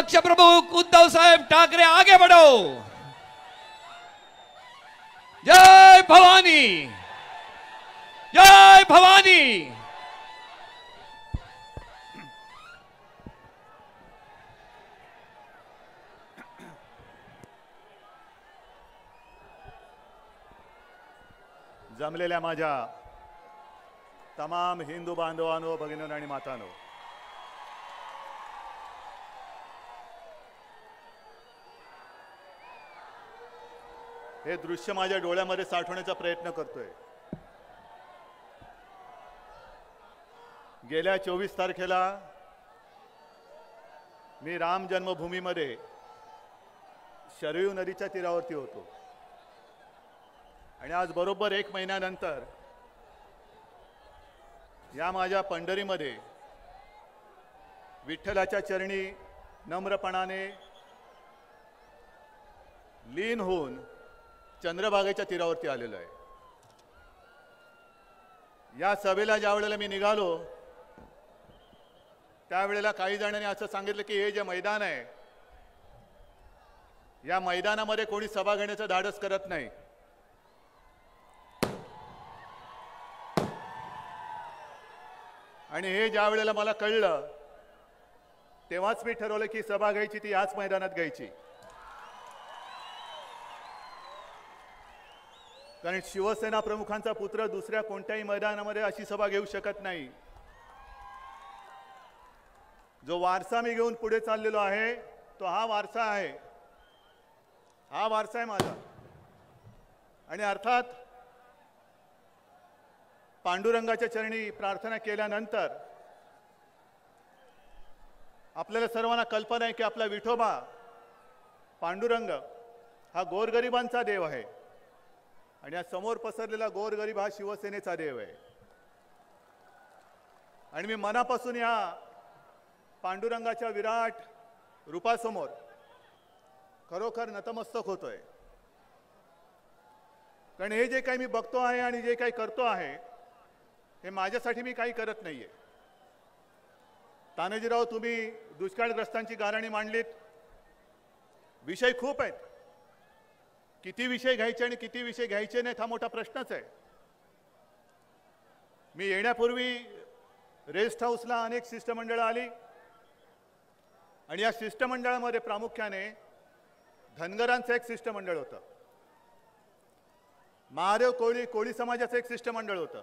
पक्ष प्रमुख उद्धव साहेब ठाकरे आगे बढ़ो। जय भवानी, जय भवानी। जमलेल्या माझ्या तमाम हिंदू बांधवांनो, भगिनींनो आणि मातांनो, हे दृश्य माझ्या डोळ्यामध्ये साठवण्याचा प्रयत्न करतोय। गेल्या 24 तारखेला मी राम जन्मभूमीमध्ये शरयू नदीच्या तीरावरती होतो आणि आज बरोबर 1 महिन्यानंतर या माझ्या पंढरीमध्ये विठ्ठलाच्या चरणी नम्रपणाने लीन होऊन चंद्रभागेच्या तीरावरती आलेलो आहे। या सभेला ज्या वेळेला मी निघालो त्यावेळेला काही जणांनी असं सांगितलं की हे जे मैदान आहे या मैदानामध्ये कोणी सभा घेण्याचं धाडस करत नाही। आणि हे ज्या वेळेला मला कळलं तेव्हाच मी ठरवलं की सभा घ्यायची ती याच मैदानात घ्यायची, कारण शिवसेना प्रमुखांचा पुत्र दुसऱ्या कोणत्याही मैदानामध्ये अशी सभा घेऊ शकत नाही। जो वारसा मी घेऊन पुढे चाललेलो आहे तो हा वारसा आहे, हा वारसा आहे माझा। आणि अर्थात पांडुरंगाच्या चरणी प्रार्थना केल्यानंतर आपल्याला सर्वांना कल्पना आहे की आपला विठोबा पांडुरंग हा गोरगरिबांचा देव आहे आणि या समोर पसरलेला गोरगरीब हा शिवसेनेचा देव आहे। आणि मी मनापासून या पांडुरंगाच्या विराट रूपासमोर खरोखर नतमस्तक होतोय, कारण हे जे काही मी बघतो आहे आणि जे काही करतो आहे हे माझ्यासाठी मी काही करत नाहीये। तानाजीराव, तुम्ही दुष्काळग्रस्तांची गाऱ्हाणी मांडलीत, विषय खूप आहेत, किती विषय घ्यायचे आणि किती विषय घ्यायचे नाहीत हा मोठा प्रश्नच आहे। मी येण्यापूर्वी रेस्ट हाऊसला अनेक शिष्टमंडळं आली आणि या शिष्टमंडळामध्ये प्रामुख्याने धनगरांचं एक शिष्टमंडळ होतं, महादेव कोळी समाजाचं एक शिष्टमंडळ होतं।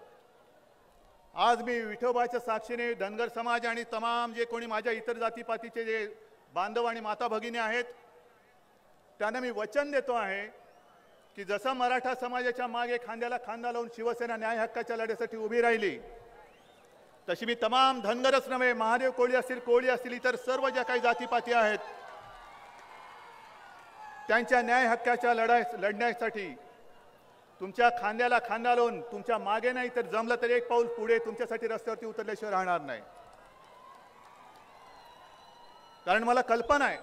आज मी विठोबाच्या साक्षीने धनगर समाज आणि तमाम जे कोणी माझ्या इतर जातीपातीचे जे बांधव आणि माता भगिनी आहेत त्यांना मी वचन देतो आहे की जसं मराठा समाजाच्या मागे खांद्याला खांदा लावून शिवसेना न्याय हक्काच्या लढ्यासाठी उभी राहिली तशी मी तमाम धनगरच नव्हे, महादेव कोळी असतील इतर सर्व ज्या काही जातीपाती आहेत त्यांच्या न्याय हक्काच्या लढण्यासाठी तुमच्या खांद्याला खांदा लावून तुमच्या मागे नाही तर जमलं तर एक पाऊल पुढे तुमच्यासाठी रस्त्यावरती उतरल्याशिवाय राहणार नाही। कारण मला कल्पना आहे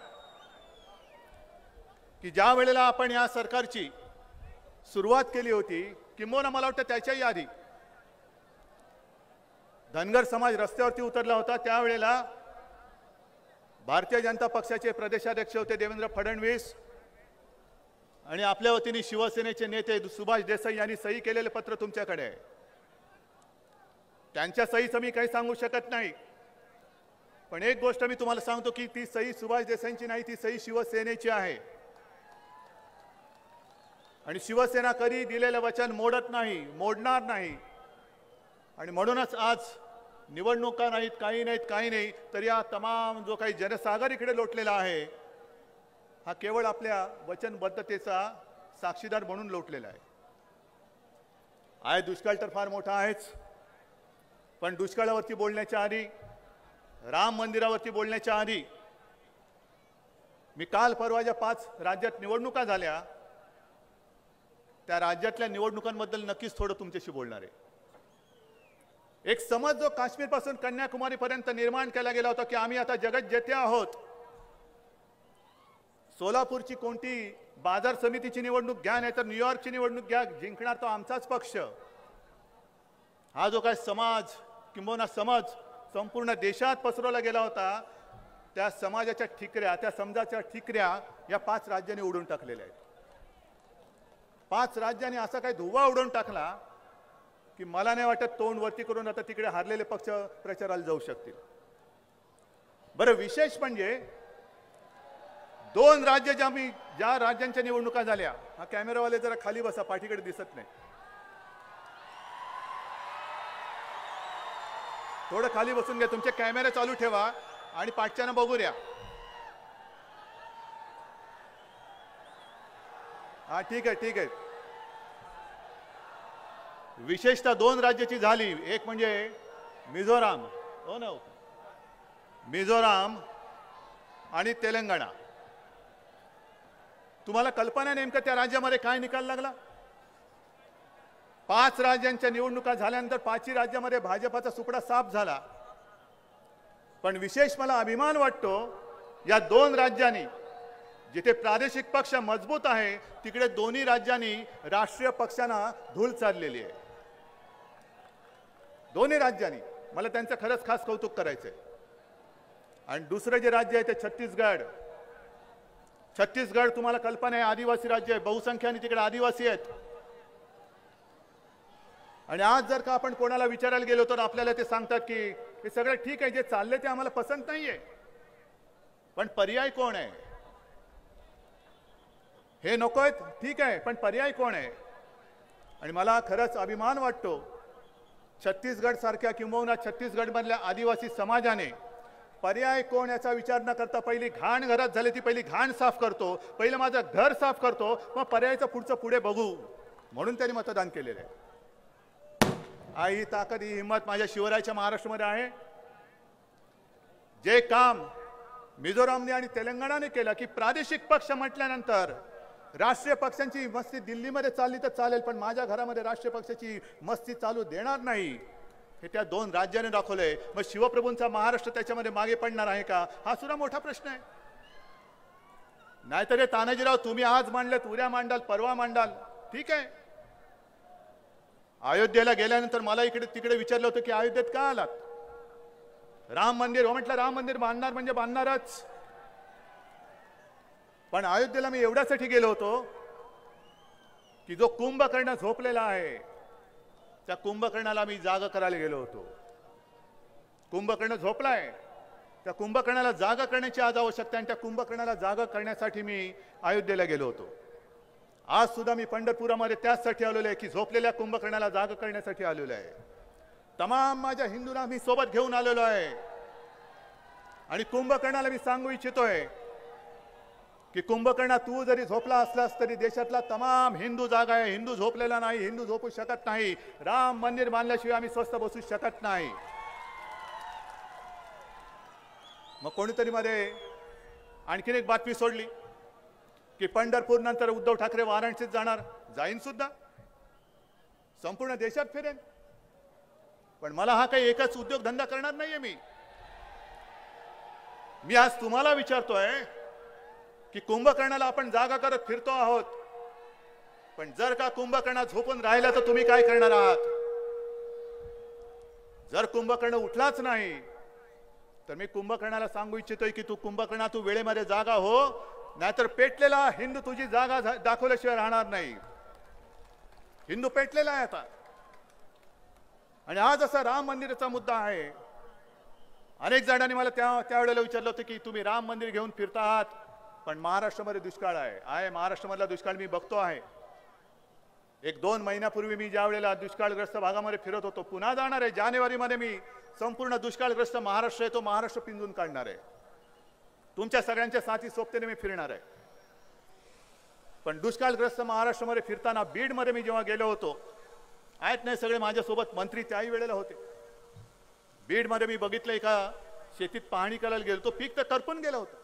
की ज्या वेळेला आपण या सरकारची सुरुवात केली होती, किंबहुना मला वाटतं त्याच्याही आधी धनगर समाज रस्त्यावरती उतरला होता, त्यावेळेला भारतीय जनता पक्षाचे प्रदेशाध्यक्ष होते देवेंद्र फडणवीस आणि आपल्या वतीने शिवसेनेचे नेते सुभाष देसाई यांनी सही केलेले पत्र तुमच्याकडे आहे। त्यांच्या सहीचं मी काही सांगू शकत नाही, पण एक गोष्ट मी तुम्हाला सांगतो की ती सही सुभाष देसाईंची नाही, ती सही शिवसेनेची आहे। आणि शिवसेना कधी दिलेलं वचन मोडत नाही, मोडणार नाही। आणि म्हणूनच आज निवडणुका नाहीत, काही नाही, तरी हा तमाम जो काही जनसागर इकडे लोटलेला आहे हा केवळ आपल्या वचनबद्धतेचा साक्षीदार म्हणून लोटलेला आहे। दुष्काळ तर फार मोठा आहेच, पण दुष्काळावरती बोलण्याच्या आधी, राम मंदिरावरती बोलण्याच्या आधी मी काल परवाच्या 5 राज्यात निवडणुका झाल्या त्या राज्यातल्या निवडणुकांबद्दल नक्कीच थोडं तुमच्याशी बोलणार आहे। एक समज जो काश्मीर पासून कन्याकुमारी पर्यंत निर्माण केला गेला होता की आम्ही आता जगत जेते आहोत, सोलापूरची कोणती बाजार समितीची निवडणूक घ्या नाही तर न्यूयॉर्कची निवडणूक घ्या, जिंकणार तो आमचाच पक्ष, हा जो काय समाज किंबहुना समज संपूर्ण देशात पसरवला गेला होता त्या समाजाच्या ठिकऱ्या, त्या समजाच्या ठिकऱ्या या 5 राज्यांनी उडून टाकलेल्या आहेत. 5 राज्यांनी असा काही धुव्वा उडवून टाकला की मला नाही वाटत तोंड वरती करून आता तिकडे हारलेले पक्ष प्रचाराला जाऊ शकतील. बरं, विशेष म्हणजे 2 राज्य ज्या राज्यांच्या निवडणुका झाल्या, हा कॅमेरावाले जरा खाली बसा, पाठीकडे दिसत नाही, थोडं खाली बसून घ्या, तुमचे कॅमेरा चालू ठेवा आणि पाठच्यानं बघू द्या. हा ठीक आहे, ठीक आहे. विशेषतः 2 राज्याची झाली, एक म्हणजे मिझोराम, हो ना, मिझोराम आणि तेलंगणा. तुम्हाला कल्पना नेमकं त्या राज्यामध्ये काय निकाल लागला? 5 राज्यांच्या निवडणुका झाल्यानंतर 5ही राज्यामध्ये भाजपाचा सुपडा साफ झाला. पण विशेष मला अभिमान वाटतो या 2 राज्यांनी, जिथे प्रादेशिक पक्ष मजबूत आहे तिकडे दोन्ही राज्यांनी राष्ट्रीय पक्षांना धूल चाललेली आहे. दोन्ही राज्यांनी मला त्यांचं खरंच खास कौतुक करायचंय. आणि दुसरं जे राज्य आहे ते छत्तीसगड. छत्तीसगड तुम्हाला कल्पना आहे आदिवासी राज्य आहे, बहुसंख्याने तिकडे आदिवासी आहेत. आणि आज जर का आपण कोणाला विचारायला गेलो तर आपल्याला ते सांगतात की हे सगळं ठीक आहे, जे चाललंय ते आम्हाला पसंत नाहीये, पण पर्याय कोण आहे? हे नकोय, ठीक आहे, पण पर्याय कोण आहे? आणि मला खरंच अभिमान वाटतो छत्तीसगड सारख्या किंबहुना छत्तीसगड मधल्या आदिवासी समाजाने पर्याय कोण याचा विचार न करता पहिली घाण घरात झाली ती पहिली घाण साफ करतो, पहिलं माझं घर साफ करतो, मग पर्यायचं पुढचं पुढे बघू म्हणून त्यांनी मतदान केलेलं आहे. ही ताकद, ही हिंमत माझ्या शिवरायाच्या महाराष्ट्रामध्ये आहे. जे काम मिझोरामने आणि तेलंगणाने केलं की प्रादेशिक पक्ष म्हटल्यानंतर राष्ट्रीय पक्षांची मस्ती दिल्लीमध्ये चालली तर चालेल, पण माझ्या घरामध्ये राष्ट्रीय पक्षाची मस्ती चालू देणार नाही, हे त्या 2 राज्याने दाखवलंय. मग शिवप्रभूंचा महाराष्ट्र त्याच्यामध्ये मागे पडणार आहे का? हा सुद्धा मोठा प्रश्न आहे. नाहीतर हे तानाजीराव तुम्ही आज मांडलेत, उद्या मांडाल, परवा मांडाल, ठीक आहे. अयोध्येला गेल्यानंतर मला इकडे तिकडे विचारलं होतं की अयोध्येत का आलात? राम मंदिर, हो म्हटलं राम मंदिर बांधणार म्हणजे बांधणारच. पण अयोध्येला मी एवढ्यासाठी गेलो होतो की जो कुंभकर्ण झोपलेला आहे त्या कुंभकर्णाला मी जागा करायला गेलो होतो. कुंभकर्ण झोपलाय, त्या कुंभकर्णाला जागा करण्याची आज आवश्यकता, आणि त्या कुंभकर्णाला जागा करण्यासाठी मी अयोध्येला गेलो होतो. आज सुद्धा मी पंढरपुरामध्ये त्याचसाठी आलेलो आहे की झोपलेल्या कुंभकर्णाला जागा करण्यासाठी आलेलो आहे. तमाम माझ्या हिंदूंना मी सोबत घेऊन आलेलो आहे. आणि कुंभकर्णाला मी सांगू इच्छितोय की कुंभकर्णा, तू जरी झोपला असलास तरी देशातला तमाम हिंदू जागा आहे, हिंदू झोपलेला नाही, हिंदू झोपू शकत नाही. राम मंदिर बांधल्याशिवाय आम्ही स्वस्थ बसू शकत नाही. मग कोणीतरी मध्ये आणखीन एक बातमी सोडली की पंढरपूर नंतर उद्धव ठाकरे वाराणसीत जाणार. जाईन सुद्धा, संपूर्ण देशात फिरेन, पण मला हा काही एकच उद्योगधंदा करणार नाहीये. मी आज तुम्हाला विचारतोय की कुंभकर्णाला आपण जागा करत फिरतो आहोत, पण जर का कुंभकर्ण झोपून राहिला तर तुम्ही काय करणार आहात? जर कुंभकर्ण उठलाच नाही तर मी कुंभकर्णाला सांगू इच्छितोय की तू कुंभकर्णा, तू वेळेमध्ये जागा हो, नाहीतर पेटलेला हिंदू तुझी जागा दाखवल्याशिवाय राहणार नाही. हिंदू पेटलेला आहे आता. आणि आज असा राम मंदिराचा मुद्दा आहे. अनेक जणांनी मला त्यावेळेला विचारलं होतं की तुम्ही राम मंदिर घेऊन फिरता आहात, पण महाराष्ट्रामध्ये दुष्काळ आहे. महाराष्ट्रामधला दुष्काळ मी बघतो आहे. 1-2 महिन्यापूर्वी मी ज्या वेळेला दुष्काळग्रस्त भागामध्ये फिरत होतो, पुन्हा जाणार आहे जानेवारीमध्ये. मी संपूर्ण दुष्काळग्रस्त महाराष्ट्र आहे तो महाराष्ट्र पिंजून काढणार आहे. तुमच्या सगळ्यांच्या साथी सोबतीने मी फिरणार आहे. पण दुष्काळग्रस्त महाराष्ट्रामध्ये फिरताना बीडमध्ये मी जेव्हा गेलो होतो, आहेत नाही सगळे माझ्यासोबत मंत्री त्याही वेळेला होते. बीडमध्ये मी बघितलं एका शेतीत पाहणी करायला गेलो, तो पीक तर करपून गेलं होतं.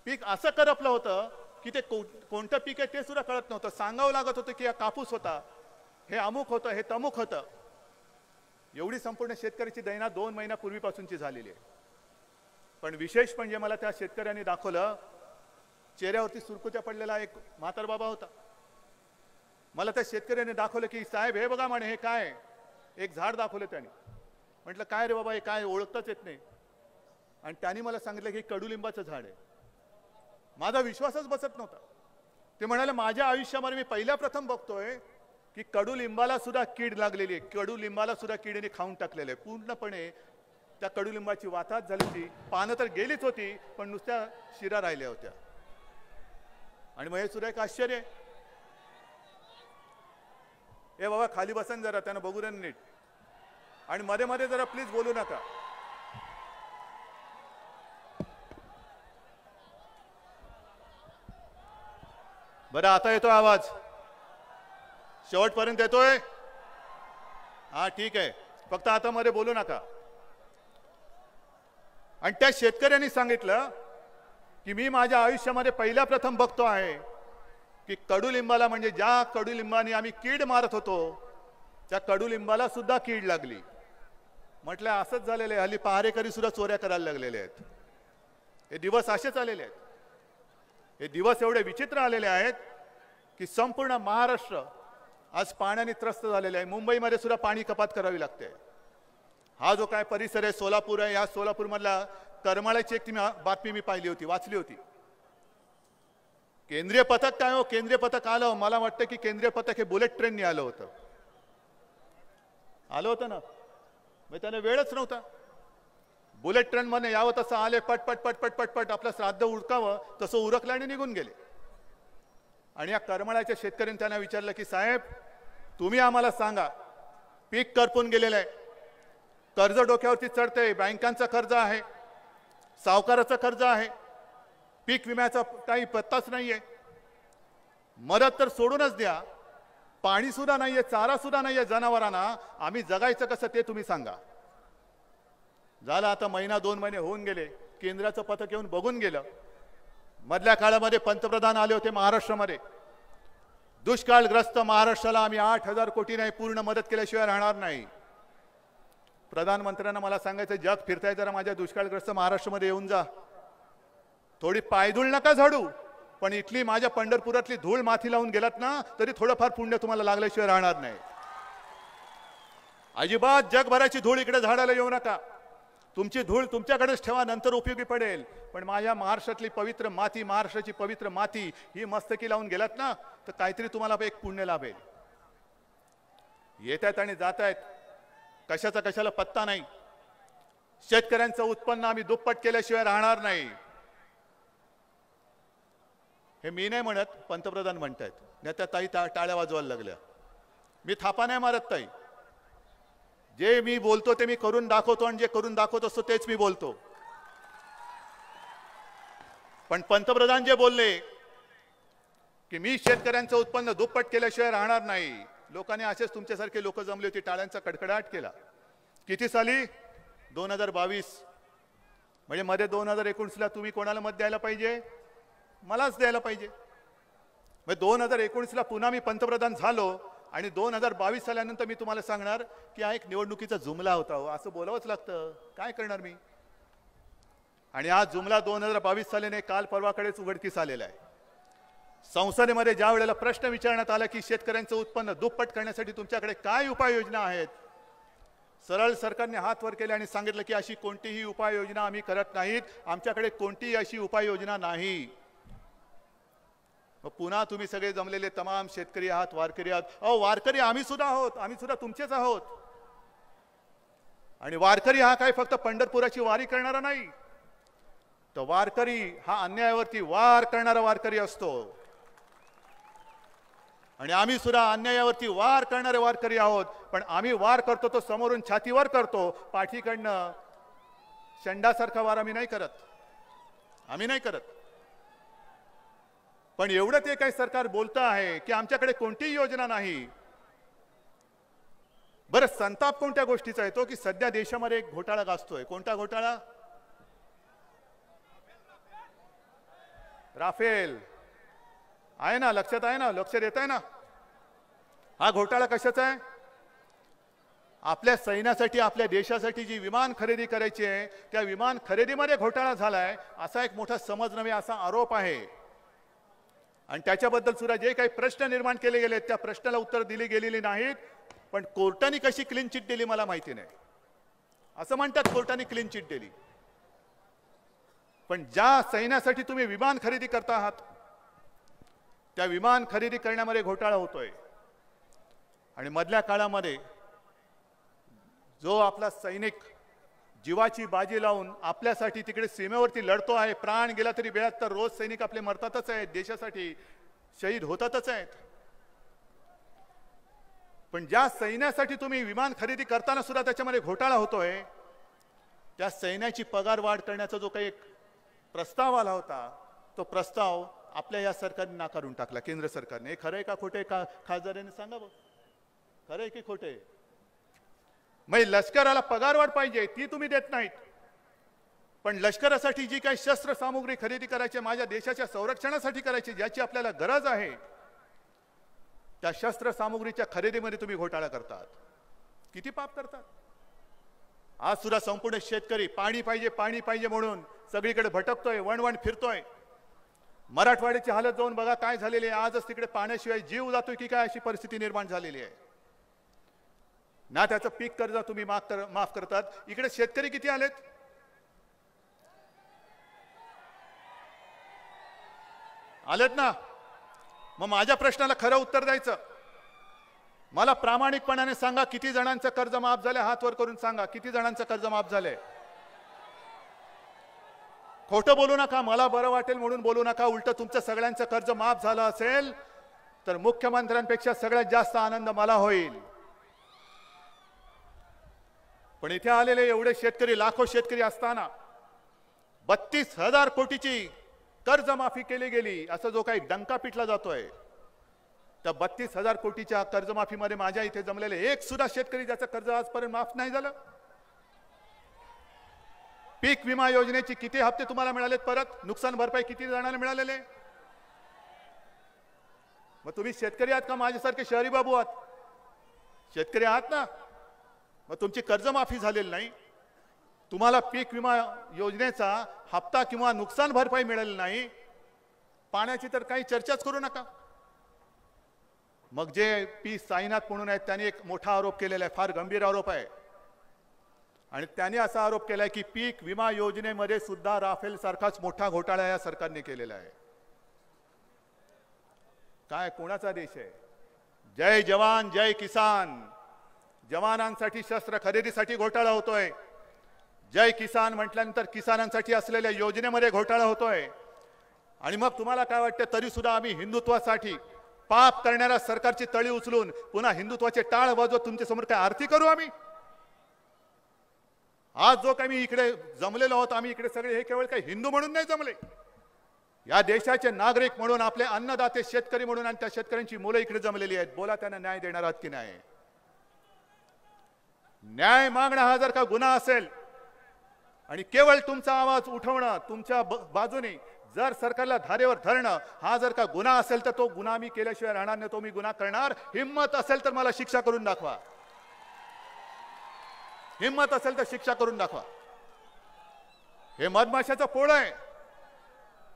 पीक असं करपलं होतं की ते कोणतं पीक आहे ते सुद्धा कळत नव्हतं. सांगावं लागत होतं की हा कापूस होता, हे अमुक होतं, हे तमुक होतं. एवढी संपूर्ण शेतकऱ्याची दैना 2 महिन्यापूर्वीपासूनची झालेली आहे. पण विशेष म्हणजे मला त्या शेतकऱ्यांनी दाखवलं, चेहऱ्यावरती सुरकुत्या पडलेला एक म्हातार बाबा होता. मला त्या शेतकऱ्याने दाखवलं की साहेब हे बघा म्हणे, हे काय? एक झाड दाखवलं त्याने. म्हटलं काय रे बाबा, हे काय? ओळखताच येत नाही. आणि त्यांनी मला सांगितलं की कडुलिंबाचं झाड आहे. माझा विश्वासच बसत नव्हता. ते म्हणाले माझ्या आयुष्यामध्ये मी पहिल्या प्रथम बघतोय की कडुलिंबाला सुद्धा कीड लागलेली आहे. कडुलिंबाला सुद्धा किडीने खाऊन टाकलेलं आहे. पूर्णपणे त्या कडुलिंबाची वाताहत झाली होती. पानं तर गेलीच होती, पण नुसत्या शिरा राहिल्या होत्या. आणि मग हे सुद्धा एक आश्चर्य आहे. ए बाबा खाली बसन जरा, त्यांना बघू दे नीट. आणि मध्ये मध्ये जरा प्लीज बोलू नका. बरं आता येतोय आवाज? शेवटपर्यंत येतोय? हा ठीक आहे, फक्त आता मध्ये बोलू नका. आणि त्या शेतकऱ्यांनी सांगितलं की मी माझ्या आयुष्यामध्ये पहिल्या प्रथम बघतो आहे की कडुलिंबाला, म्हणजे ज्या कडुलिंबाने आम्ही कीड मारत होतो त्या कडुलिंबाला सुद्धा कीड लागली. म्हटलं असंच झालेलं आहे. हल्ली पहारेकरी सुद्धा चोऱ्या करायला लागलेले आहेत. हे दिवस असेच आलेले आहेत. हे दिवस एवढे विचित्र आलेले आहेत की संपूर्ण महाराष्ट्र आज पाण्याने त्रस्त झालेले आहे. मुंबईमध्ये सुद्धा पाणी कपात करावी लागते. हा जो काय परिसर आहे सोलापूर आहे, या सोलापूरमधला करमाळ्याची एक बातमी मी पाहिली होती, वाचली होती. केंद्रीय पथक काय हो, केंद्रीय पथक आलं. मला वाटतं की केंद्रीय पथक हे बुलेट ट्रेननी आलं होतं ना. मग त्याला वेळच नव्हता. बुलेट ट्रेन मध्ये यावं तसं आले, पट पट पट पट पट पट आपलं श्राद्ध उरकावं तसं उरकलं आणि निघून गेले. आणि या करमाळ्याच्या शेतकऱ्यांनी त्यांना विचारलं की साहेब तुम्ही आम्हाला सांगा, पीक करपून गेलेलं आहे, कर्ज डोक्यावरती चढतंय, बँकांचा कर्ज आहे, सावकाराचं कर्ज आहे, पीक विम्याचा काही पत्ताच नाहीये, मदत तर सोडूनच द्या, पाणी सुद्धा नाहीये, चारा सुद्धा नाहीये जनावरांना, आम्ही जगायचं कसं ते तुम्ही सांगा. झालं आता महिना 2 महिने होऊन गेले. केंद्राचं पथक येऊन बघून गेलं. मधल्या काळामध्ये पंतप्रधान आले होते महाराष्ट्रामध्ये. दुष्काळग्रस्त महाराष्ट्राला आम्ही 8,000 कोटी नाही पूर्ण मदत केल्याशिवाय राहणार नाही. प्रधानमंत्र्यांना मला सांगायचं, जग फिरताय जरा माझ्या दुष्काळग्रस्त महाराष्ट्रामध्ये येऊन जा. थोडी पायधूळ नका झाडू, पण इथली माझ्या पंढरपुरातली धूळ माथी लावून गेलात ना तरी थोडंफार पुण्य तुम्हाला लागल्याशिवाय राहणार नाही. अजिबात जगभराची धूळ इकडे झाडायला येऊ नका. तुमची धूळ तुमच्याकडेच ठेवा, नंतर उपयोगी पडेल. पण माझ्या महाराष्ट्रातली पवित्र माती, महाराष्ट्राची पवित्र माती ही मस्तकी लावून गेलात ना तर काहीतरी तुम्हाला एक पुण्य लाभेल. येत आहेत आणि जात आहेत, कशाचा कशाला पत्ता नाही. शेतकऱ्यांचं उत्पन्न आम्ही दुप्पट केल्याशिवाय राहणार नाही. हे मी नाही म्हणत, पंतप्रधान म्हणतायत. नाही त्या ताई टाळ्या वाजवायला लागल्या. मी थापा नाही मारत ताई. जे मी बोलतो ते मी करून दाखवतो आणि जे करून दाखवत असतो तेच मी बोलतो. पण पंतप्रधान जे बोलले की मी शेतकऱ्यांचं उत्पन्न दुप्पट केल्याशिवाय राहणार नाही, लोकांनी असेच तुमच्यासारखे लोक जमले होते, टाळ्यांचा कडकडाट केला. किती साली? 2022. म्हणजे मध्ये 2019ला तुम्ही कोणाला मत द्यायला पाहिजे? मलाच द्यायला पाहिजे. मग 2019ला पुन्हा मी पंतप्रधान झालो आणि 2022 साल्यानंतर मी तुम्हाला सांगणार की हा एक निवडणुकीचा जुमला होता. असं बोलावंच लागतं, काय करणार मी. आणि हा जुमला 2022 सालीने काल परवाकडेच उघडकीस आलेला आहे. संसदेमध्ये ज्या वेळेला प्रश्न विचारण्यात आला की शेतकऱ्यांचं उत्पन्न दुप्पट करण्यासाठी तुमच्याकडे काय उपाययोजना आहेत, सरळ सरकारने हात वर केले आणि सांगितलं की अशी कोणतीही उपाययोजना आम्ही करत नाहीत, आमच्याकडे कोणतीही अशी उपाययोजना नाही. मग पुन्हा तुम्ही सगळे जमलेले तमाम शेतकरी आहात, वारकरी आहात. अहो वारकरी आम्ही सुद्धा आहोत, आम्ही सुद्धा तुमचेच आहोत. आणि वारकरी हा काय फक्त पंढरपुराची वारी करणारा नाही, तर वारकरी हा अन्यायावरती वार करणारा वारकरी असतो. आणि आम्ही सुद्धा अन्यायावरती वार करणारे वारकरी आहोत. पण आम्ही वार करतो तो समोरून छातीवर करतो, पाठीकडनं शंडासारखा वार आम्ही नाही करत, आम्ही नाही करत. पण एवढं ते काही सरकार बोलतं आहे की आमच्याकडे कोणतीही योजना नाही. बरं, संताप कोणत्या गोष्टीचा येतो की सध्या देशामध्ये एक घोटाळा गाजतोय. कोणता घोटाळा? राफेल. आहे ना, लक्षात आहे ना, लक्षात येत आहे ना. हा घोटाळा कशाचा आहे? आपल्या सैन्यासाठी, आपल्या देशासाठी जी विमान खरेदी करायची आहे त्या विमान खरेदीमध्ये घोटाळा झालाय असा एक मोठा समज नव्हे, असा आरोप आहे. आणि त्याच्याबद्दल सुद्धा जे काही प्रश्न निर्माण केले गेले त्या प्रश्नाला उत्तर दिली गेलेली नाहीत. पण कोर्टाने कशी क्लीन चिट दिली मला माहिती नाही. असं म्हणतात कोर्टाने क्लीन चिट दिली. पण ज्या सैन्यासाठी तुम्ही विमान खरेदी करता आहात त्या विमान खरेदी करण्यामध्ये घोटाळा होतोय आणि मधल्या काळामध्ये जो आपला सैनिक जीवाची बाजी लावून आपल्यासाठी तिकडे सीमेवरती लढतो आहे, प्राण गेला तरी 72 रोज सैनिक आपले मरतातच आहेत, देशासाठी शहीद होतातच आहेत. पण ज्या सैन्यासाठी तुम्ही विमान खरेदी करताना सुद्धा त्याच्यामध्ये घोटाळा होतोय, त्या सैन्याची पगार वाढ करण्याचा जो काही एक प्रस्ताव आला होता, तो प्रस्ताव आपल्या या सरकारने नाकारून टाकला, केंद्र सरकारने. खरंय का खोटे का खासदारांनी सांगा बघ, खरंय की खोटे? मग लष्कराला पगार वाढ पाहिजे ती तुम्ही देत नाहीत, पण लष्करासाठी जी काही शस्त्र सामुग्री खरेदी करायची, माझ्या देशाच्या संरक्षणासाठी करायची, ज्याची आपल्याला गरज आहे, त्या शस्त्र सामुग्रीच्या खरेदीमध्ये तुम्ही घोटाळा करतात. किती पाप करतात. आज सुद्धा संपूर्ण शेतकरी पाणी पाहिजे म्हणून सगळीकडे भटकतोय, वणवण फिरतोय. मराठवाड्याची हालत जाऊन बघा काय झालेली आहे. आजच तिकडे पाण्याशिवाय जीव जातोय की काय, अशी परिस्थिती निर्माण झालेली आहे. ना त्याचं पीक कर्ज तुम्ही माफ करतात. इकडे शेतकरी किती आलेत? आलेत ना. मग माझ्या प्रश्नाला खरं उत्तर द्यायचं. मला प्रामाणिकपणाने सांगा, किती जणांचं कर्ज माफ झालंय? हात वर करून सांगा, किती जणांचं कर्ज माफ झालंय? खोटं बोलू नका, मला बरं वाटेल म्हणून बोलू नका. उलट तुमचं सगळ्यांचं कर्ज माफ झालं असेल तर मुख्यमंत्र्यांपेक्षा सगळ्यात जास्त आनंद मला होईल. पण इथे आलेले एवढे शेतकरी, लाखो शेतकरी असताना 32,000 कोटीची कर्जमाफी केली गेली, असा जो काही डंका पिटला जातोय, त्या 32,000 कोटीच्या कर्जमाफीमध्ये माझ्या इथे जमलेले एक सुद्धा शेतकरी ज्याचं कर्ज आजपर्यंत माफ नाही झालं. पीक विमा योजनेची किती हप्ते तुम्हाला मिळालेत परत? नुकसान भरपाई किती जणांना मिळालेले? मग तुम्ही शेतकरी आहात का माझ्यासारखे शहरी बाबू आहात? शेतकरी आहात ना. मग तुमची कर्जमाफी झालेली नाही, तुम्हाला पीक विमा योजनेचा हप्ता किंवा नुकसान भरपाई मिळाली नाही, पाण्याची तर काही चर्चाच करू नका. मग जे पी साईनाथ म्हणून आहेत त्यांनी एक मोठा आरोप केलेला आहे, फार गंभीर आरोप आहे. आणि त्यांनी असा आरोप केलाय की पीक विमा योजनेमध्ये सुद्धा राफेल सारखाच मोठा घोटाळा या सरकारने केलेला आहे. काय कोणाचा देश आहे? जय जवान जय किसान. जवानांसाठी शस्त्र खरेदीसाठी घोटाळा होतोय. जय किसान म्हटल्यानंतर किसानांसाठी असलेल्या योजनेमध्ये घोटाळा होतोय. आणि मग तुम्हाला काय वाटतं, तरी सुद्धा आम्ही हिंदुत्वासाठी पाप करणाऱ्या सरकारची तळी उचलून पुन्हा हिंदुत्वाचे टाळ वाजवत तुमच्या समोर काय आरती करू आम्ही? आज जो काही इकडे जमलेलो आहोत आम्ही इकडे सगळे, हे केवळ काही हिंदू म्हणून नाही जमले, या देशाचे नागरिक म्हणून, आपले अन्नदाते शेतकरी म्हणून, आणि त्या शेतकऱ्यांची मुलं इकडे जमलेली आहेत. बोला, त्यांना न्याय देणार आहात की नाही? न्याय मागणं हा जर का गुन्हा असेल आणि केवळ तुमचा आवाज उठवणं, तुमच्या बाजूने जर सरकारला धारेवर धरणं हा जर का गुन्हा असेल तर तो गुन्हा मी केल्याशिवाय राहणार नाही, तो मी गुन्हा करणार. हिम्मत असेल तर मला शिक्षा करून दाखवा. हिम्मत असेल तर शिक्षा करून दाखवा. हे मधमाशाचं पोळं आहे.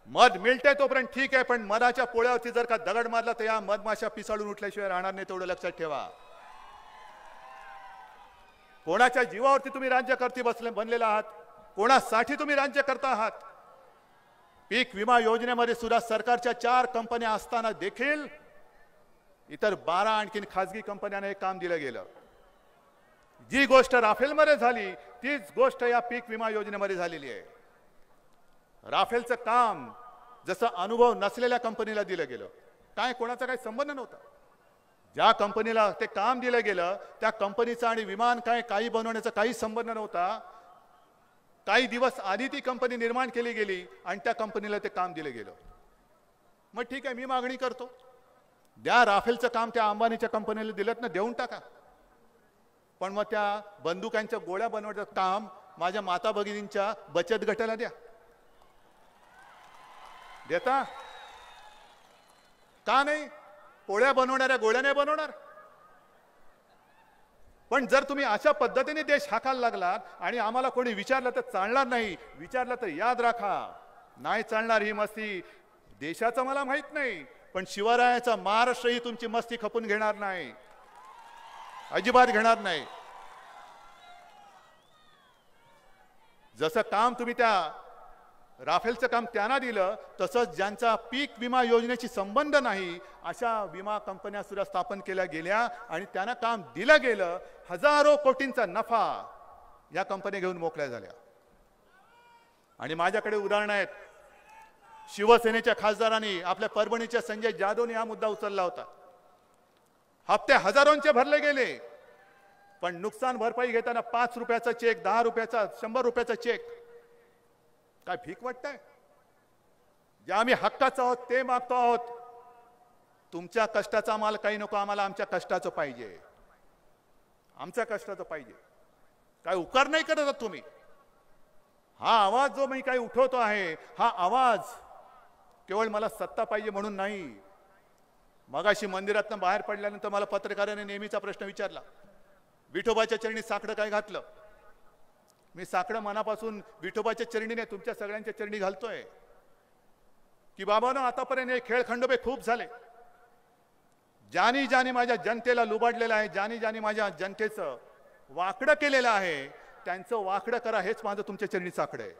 मध मिळते तोपर्यंत ठीक आहे, पण मधाच्या पोळ्यावरती जर का दगड मारला तर या मधमाशा पिसाळून उठल्याशिवाय राहणार नाही, तेवढं लक्षात ठेवा. कोणाच्या जीवावरती तुम्ही राज्यकर्ते बनलेला आहात? कोणासाठी तुम्ही राज्य करता आहात? पीक विमा योजनेमध्ये सुद्धा सरकारच्या 4 कंपन्या असताना देखील इतर 12 आणखीन खासगी कंपन्यांना हे काम दिलं गेलं. जी गोष्ट राफेलमध्ये झाली तीच गोष्ट या पीक विमा योजनेमध्ये झालेली आहे. राफेलचं काम जसं अनुभव नसलेल्या कंपनीला दिलं गेलं, काय कोणाचा काही संबंध नव्हता. ज्या कंपनीला ते काम दिलं गेलं त्या कंपनीचा आणि विमान काही बनवण्याचा काही संबंध नव्हता. काही दिवस आधी ती कंपनी निर्माण केली गेली आणि त्या कंपनीला ते काम दिलं गेलं. मग ठीक आहे, मी मागणी करतो, द्या राफेलचं काम त्या अंबानीच्या कंपनीला दिलं ना, देऊन टाका. पण मग त्या बंदुकांच्या गोळ्या बनवण्याचं काम माझ्या माता भगिनींच्या बचत गटाला द्या. देता का नाही? पोळ्या बनवणाऱ्या गोळ्या नाही बनवणार. पण जर तुम्ही अशा पद्धतीने देश हाकायला लागलात आणि आम्हाला कोणी विचारलं तर चालणार नाही, विचारलं तर याद राखा, नाही चालणार ही मस्ती. देशाचं मला माहित नाही, पण शिवरायाचा महाराष्ट्र ही तुमची मस्ती खपून घेणार नाही, अजिबात घेणार नाही. जसं काम तुम्ही त्या राफेलचं काम त्यांना दिलं, तसंच ज्यांचा पीक विमा योजनेशी संबंध नाही अशा विमा कंपन्या सुद्धा स्थापन केल्या गेल्या आणि त्यांना काम दिलं गेलं. हजारो कोटींचा नफा या कंपन्या घेऊन मोकळ्या झाल्या. आणि माझ्याकडे उदाहरण आहेत. शिवसेनेच्या खासदारांनी, आपल्या परभणीच्या संजय जाधवने हा मुद्दा उचलला होता. हप्ते हजारोंचे भरले गेले, पण नुकसान भरपाई घेताना 5 रुपयाचा चेक, 10 रुपयाचा, 100 रुपयाचा चेक. काय भीक वाटतंय? जे आम्ही हक्काचं आहोत ते मागतो आहोत. तुमच्या कष्टाचा आम्हाला काही नको, आम्हाला आमच्या कष्टाचं पाहिजे, आमच्या कष्टाचं पाहिजे. काय उकार नाही करत आहात तुम्ही. हा आवाज जो मी काही उठवतो आहे, हा आवाज केवळ मला सत्ता पाहिजे म्हणून नाही. मगाशी मंदिरातून बाहेर पडल्यानंतर मला पत्रकाराने नेहमीचा प्रश्न विचारला, विठोबाच्या चरणी साकडं काय घातलं? मी साकडं मनापासून विठोबाच्या चरणी नाही, तुमच्या सगळ्यांच्या चरणी घालतोय की बाबांनो, आतापर्यंत हे खेळ खंडोबे खूप झाले. ज्यानी ज्यानी माझ्या जनतेला लुबाडलेलं आहे, ज्यानी ज्यानी माझ्या जनतेचं वाकडं केलेलं आहे, त्यांचं वाकडं करा, हेच माझं तुमच्या चरणी साकडं आहे.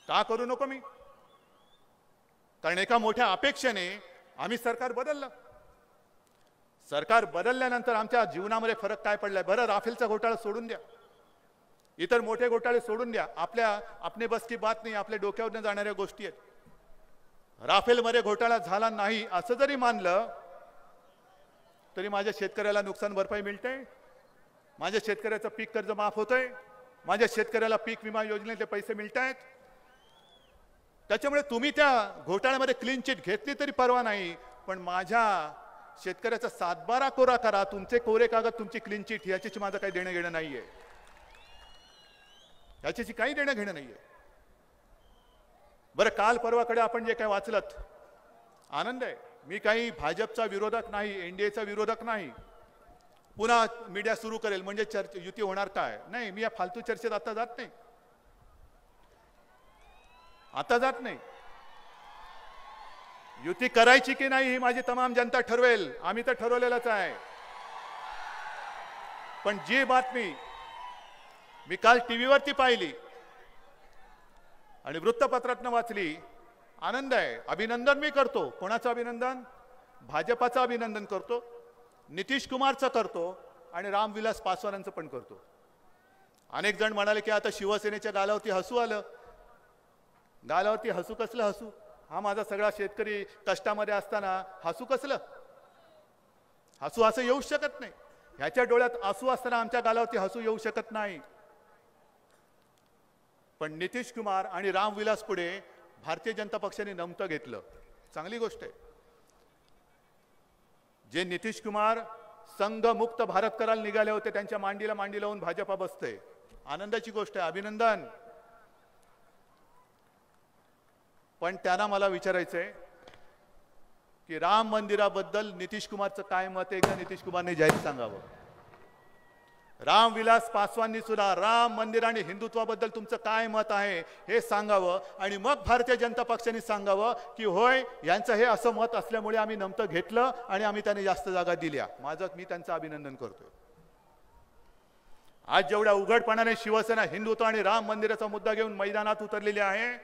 का करू नको मी? कारण एका मोठ्या अपेक्षेने आम्ही सरकार बदललं. सरकार बदलल्यानंतर आमच्या जीवनामध्ये फरक काय पडलाय? बरं, राफेलचा घोटाळा सोडून द्या, इतर मोठे घोटाळे सोडून द्या, आपले बस की बात नाही, आपल्या डोक्यावरनं जाणाऱ्या गोष्टी आहेत. राफेलमध्ये घोटाळा झाला नाही असं जरी मानलं तरी माझ्या शेतकऱ्याला नुकसान भरपाई मिळते, माझ्या शेतकऱ्याचं पीक कर्ज माफ होतंय, माझ्या शेतकऱ्याला पीक विमा योजनेतले पैसे मिळत आहेत. त्याच्यामुळे तुम्ही त्या घोटाळ्यामध्ये क्लीन चिट घेतली तरी परवा नाही, पण माझ्या शेतकऱ्याचा 7-12 कोरा करा, तुमचे कोरे कागद, तुमची क्लीन चिट, याच्याशी माझं काही देणं घेणं नाहीये, याच्याशी काही देणं घेणं नाहीये. बरं, काल परवाकडे आपण जे काही वाचलत, आनंद आहे. मी काही भाजपचा विरोधक नाही, एनडीएचा विरोधक नाही. पुन्हा मीडिया सुरू करेल म्हणजे युती होणार काय? नाही, मी या फालतू चर्चेत आता जात नाही, आता जात नाही. युती करायची की नाही ही माझी तमाम जनता ठरवेल, आम्ही तर ठरवलेलंच आहे. पण जी बातमी मी काल टीव्हीवरती पाहिली आणि वृत्तपत्रातनं वाचली, आनंद आहे. अभिनंदन मी करतो. कोणाचं अभिनंदन? भाजपाचं अभिनंदन करतो, नितीश कुमारचं करतो आणि रामविलास पासवानांचं पण करतो. अनेक जण म्हणाले की आता शिवसेनेच्या गालावरती हसू आलं. गालावरती हसू कसलं हसू? हा माझा सगळा शेतकरी कष्टामध्ये असताना हसू कसलं? हसू असं येऊ शकत नाही. ह्याच्या डोळ्यात आसू असताना आमच्या गालावरती हसू येऊ शकत नाही. पण नितीश कुमार आणि रामविलास पुढे भारतीय जनता पक्षाने नमतं घेतलं, चांगली गोष्ट आहे. जे नितीश कुमार संघमुक्त भारत करायला निघाले होते, त्यांच्या मांडीला मांडी लावून भाजपा बसते, आनंदाची गोष्ट आहे, अभिनंदन. पण त्यांना मला विचारायचंय की राम मंदिराबद्दल नितीश कुमारचं काय मत आहे, एकदा नितीश कुमारने जाहीर सांगावं. रामविलास पासवाननी सुद्धा राम मंदिर आणि हिंदुत्वाबद्दल तुमचं काय मत आहे हे सांगावं आणि मग भारतीय जनता पक्षाने सांगावं की होय, यांचं हे असं मत असल्यामुळे आम्ही नमतं घेतलं आणि आम्ही त्यांना जास्त जागा दिल्या. मी त्यांचं अभिनंदन करतोय. आज जेवढ्या उघडपणाने शिवसेना हिंदुत्व आणि राम मंदिराचा मुद्दा घेऊन मैदानात उतरलेली आहे,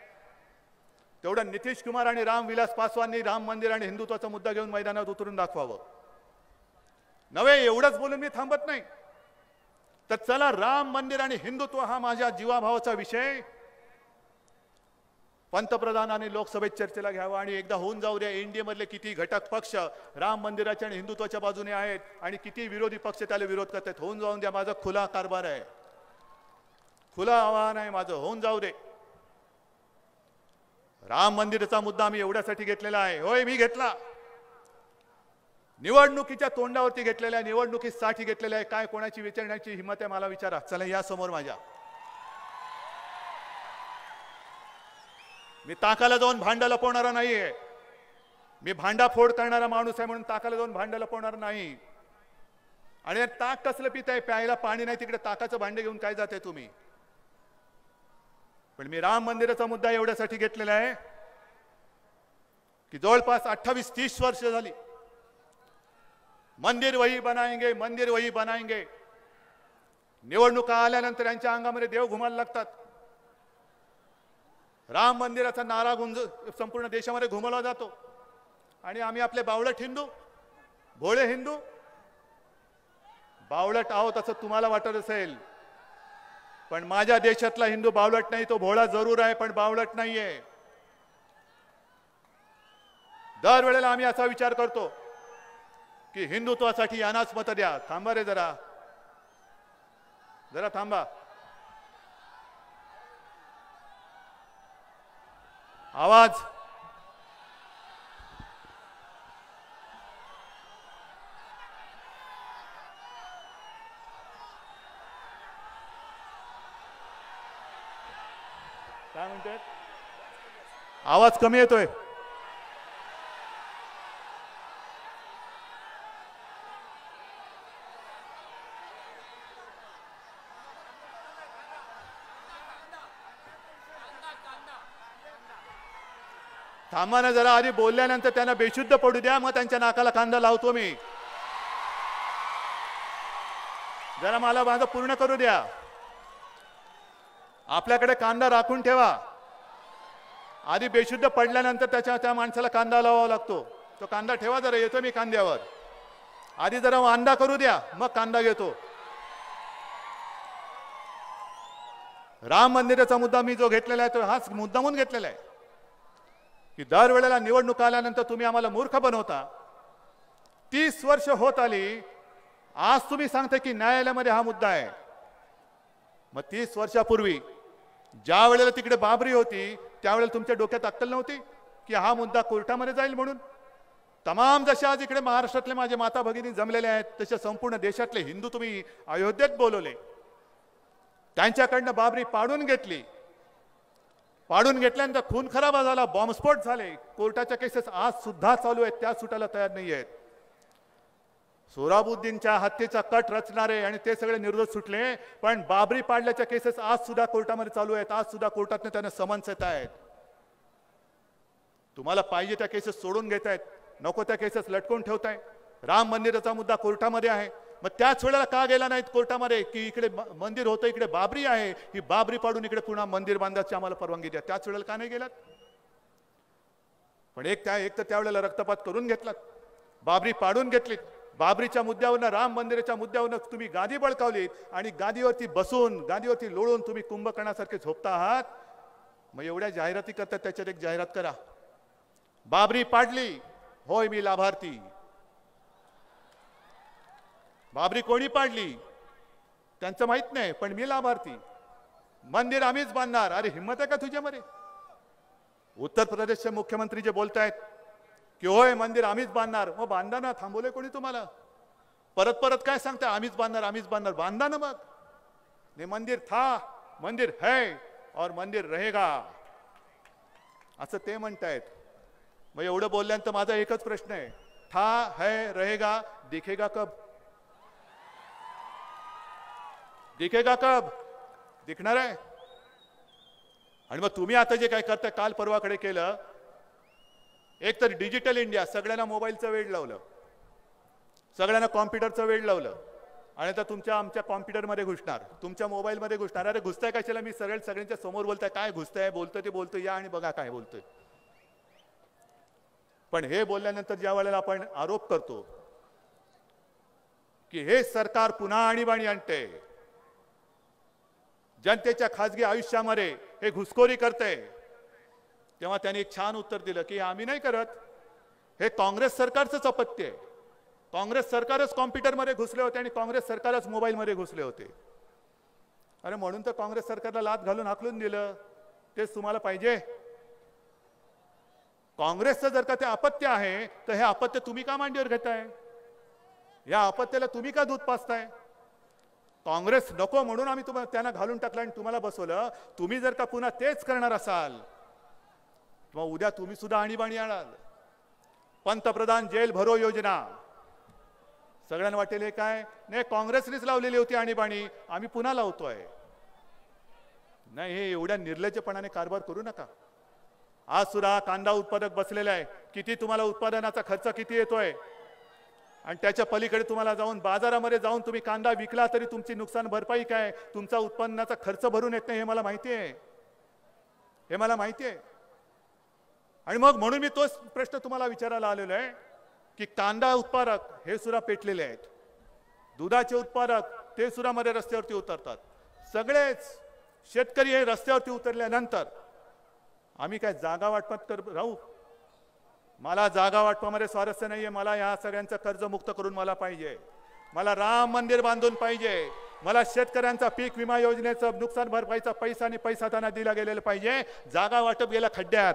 तेवढं नितीश कुमार आणि रामविलास पासवाननी राम मंदिर आणि हिंदुत्वाचा मुद्दा घेऊन मैदानात उतरून दाखवावं. नव्हे, एवढंच बोलून मी थांबत नाही. तर चला, राम मंदिर आणि हिंदुत्व हा माझ्या जीवाभावाचा विषय पंतप्रधानांनी लोकसभेत चर्चेला घ्यावा आणि एकदा होऊन जाऊ द्या. एनडीए मधले किती घटक पक्ष राम मंदिराच्या आणि हिंदुत्वाच्या बाजूने आहेत आणि किती विरोधी पक्ष त्याला विरोध करतात, होऊन जाऊन द्या. माझा खुला कारभार आहे, खुला आव्हान आहे माझं, होऊन जाऊ दे. राम मंदिराचा मुद्दा आम्ही एवढ्यासाठी घेतलेला आहे. होय, मी घेतला, निवडणुकीच्या तोंडावरती घेतलेल्या आहे, निवडणुकीसाठी घेतलेल्या आहे. काय कोणाची विचारण्याची हिंमत आहे मला विचारा. चला या समोर माझ्या. मी ताकाला जाऊन भांडं लपवणारा नाहीये. मी भांडाफोड करणारा माणूस आहे म्हणून ताकाला जाऊन भांडं लपवणार नाही. आणि ताक कसलं पिताय? प्यायला पाणी नाही, तिकडे ताकाचं भांडे घेऊन काय जाते तुम्ही? पण मी राम मंदिराचा मुद्दा एवढ्यासाठी घेतलेला आहे की जवळपास 28-30 वर्ष झाली मंदिर वही बनाएंगे, मंदिर वही बनाएंगे. निवडणुका आल्यानंतर यांच्या अंगामध्ये देव घुमायला लागतात. राम मंदिराचा नारा गुंज संपूर्ण देशामध्ये घुमवला जातो आणि आम्ही आपले बावळट हिंदू, भोळे हिंदू, बावळट आहोत असं तुम्हाला वाटत असेल, पण माझ्या देशातला हिंदू बावळट नाही. तो भोळा जरूर आहे पण बावळट नाहीये. दरवेळेला आम्ही असा विचार करतो की हिंदुत्वासाठी यांनाच मत द्या. थांबा रे जरा थांबा. आवाज काय म्हणतात? आवाज कमी येतोय. थांबा ना जरा. आधी बोलल्यानंतर त्यांना बेशुद्ध पडू द्या, मग त्यांच्या नाकाला कांदा लावतो मी. जरा मला माझं पूर्ण करू द्या. आपल्याकडे कांदा राखून ठेवा. आधी बेशुद्ध पडल्यानंतर त्या माणसाला कांदा लावावा लागतो. तो कांदा ठेवा जरा. येतो मी कांद्यावर. आधी जरा वांदा करू द्या, मग कांदा घेतो. राम मंदिराचा मुद्दा मी जो घेतलेला आहे तो हाच मुद्दामून घेतलेला आहे की दरवेळेला निवडणूक आल्यानंतर तुम्ही आम्हाला मूर्ख बनवता. 30 वर्ष होत आली, आज तुम्ही सांगता की न्यायालयामध्ये हा मुद्दा आहे. मग 30 वर्षापूर्वी ज्या वेळेला तिकडे बाबरी होती त्यावेळेला तुमच्या डोक्यात अक्कल नव्हती की हा मुद्दा कोर्टामध्ये जाईल म्हणून? तमाम जसे आज इकडे महाराष्ट्रातले माझे माता भगिनी जमलेले आहेत तसे संपूर्ण देशातले हिंदू तुम्ही अयोध्येत बोलवले. त्यांच्याकडनं बाबरी पाडून घेतली. पाडून घेतल्यानंतर खून खराबा झाला, बॉम्बस्फोट झाले. कोर्टाच्या केसेस आज सुद्धा चालू आहेत, त्या सुटायला तयार नाही आहेत. सोहराबुद्दीनच्या हत्येचा कट रचणारे आणि ते सगळे निर्दोष सुटले, पण बाबरी पाडल्याच्या केसेस आज सुद्धा कोर्टामध्ये चालू आहेत. आज सुद्धा कोर्टातनं त्यांना समन्स येत आहेत. तुम्हाला पाहिजे त्या केसेस सोडून घेत आहेत, नको त्या केसेस लटकवून ठेवताय. राम मंदिराचा मुद्दा कोर्टामध्ये आहे, मग त्याच वेळेला का गेला नाहीत कोर्टामध्ये की इकडे मंदिर होतं, इकडे बाबरी आहे, ही बाबरी पाडून इकडे पुन्हा मंदिर बांधायची आम्हाला परवानगी द्या. त्याच वेळेला का नाही गेलात? पण एक तर त्यावेळेला रक्तपात करून घेतलात, बाबरी पाडून घेतलीत. बाबरीच्या मुद्द्यावरनं, राम मंदिराच्या मुद्द्यावरनं तुम्ही गादी बळकावलीत आणि गादीवरती बसून, गादीवरती लोळून तुम्ही कुंभकर्णासारखे झोपता आहात. मग एवढ्या जाहिराती करतात, त्याच्यात एक जाहिरात करा. बाबरी पाडली, होय मी लाभार्थी. बाबरी कोणी पाडली त्यांचं माहित नाही, पण मी लाभार्थी. मंदिर आम्हीच बांधणार. अरे हिम्मत आहे का तुझ्यामध्ये? उत्तर प्रदेशचे मुख्यमंत्री जे बोलतायत की होय मंदिर आम्हीच बांधणार, मग बांधा ना. थांबवले कोणी तुम्हाला? परत परत काय सांगता? आम्हीच बांधणार, आम्हीच बांधणार. बांधा ना मग. ने मंदिर था, मंदिर है और मंदिर रहेगा असं ते म्हणतायत. मग एवढं बोलल्यानंतर माझा एकच प्रश्न आहे, था है रहेगा दिखेगा कब? दिखेगा कब? दिखणार आहे. आणि मग तुम्ही आता जे काय करताय, काल परवाकडे केलं, एक तर डिजिटल इंडिया, सगळ्यांना मोबाईलचं वेड लावलं, सगळ्यांना कॉम्प्युटरचं वेड लावलं आणि आता आमच्या कॉम्प्युटरमध्ये घुसणार, तुमच्या मोबाईलमध्ये घुसणार. अरे घुसताय कशाला? मी सगळ्यांच्या समोर बोलताय, काय घुसताय? बोलतोय ते बोलतोय, या आणि बघा काय बोलतोय. पण हे बोलल्यानंतर ज्या वेळेला आपण आरोप करतो की हे सरकार पुन्हा आणीबाणी आणते, जनतेच्या खासगी आयुष्यामध्ये हे घुसखोरी करते, तेव्हा त्यांनी एक छान उत्तर दिलं की आम्ही नाही करत, हे काँग्रेस सरकारचंच अपत्य आहे. काँग्रेस सरकारच कॉम्प्युटरमध्ये घुसले होते आणि काँग्रेस सरकारच मोबाईलमध्ये घुसले होते. अरे म्हणून तर काँग्रेस सरकारला लाथ घालून हाकलून दिलं. तेच तुम्हाला पाहिजे? काँग्रेसचं जर का ते अपत्य आहे तर हे अपत्य तुम्ही का मांडीवर घेताय? या अपत्याला तुम्ही का दूध पाजताय? काँग्रेस नको म्हणून आम्ही त्यांना घालून टाकलं आणि तुम्हाला बसवलं. तुम्ही जर का पुन्हा तेच करणार असाल किंवा उद्या तुम्ही सुद्धा आणीबाणी आणाल. पंतप्रधान जेल भरो योजना, सगळ्यांना वाटेल हे काय? नाही, काँग्रेसनेच लावलेली होती आणीबाणी, आम्ही पुन्हा लावतोय. नाही, हे एवढ्या निर्लज्जपणाने कारभार करू नका. आज सुद्धा कांदा उत्पादक बसलेला आहे. किती तुम्हाला उत्पादनाचा खर्च किती येतोय? आणि त्याच्या पलीकडे तुम्हाला जाऊन बाजारामध्ये जाऊन तुम्ही कांदा विकला तरी तुमची नुकसान भरपाई काय, तुमचा उत्पन्नाचा खर्च भरून येत नाही, हे मला माहिती आहे, हे मला माहिती आहे. आणि मग म्हणून मी तोच प्रश्न तुम्हाला विचारायला आलेलो आहे की कांदा उत्पादक हे सुद्धा पेटलेले आहेत, दुधाचे उत्पादक ते सुद्धा मध्ये रस्त्यावरती उतरतात, सगळेच शेतकरी हे रस्त्यावरती उतरल्यानंतर आम्ही काय जागा वाटपात राहू? मला जागा वाटपामध्ये स्वारस्य नाहीये. मला या सगळ्यांचं कर्जमुक्त करून मला पाहिजे, मला राम मंदिर बांधून पाहिजे, मला शेतकऱ्यांचा पीक विमा योजनेचं नुकसान भरपाईचा पैसा आणि पैसा त्यांना दिला गेलेला पाहिजे. जागा वाटप गेला खड्ड्यात.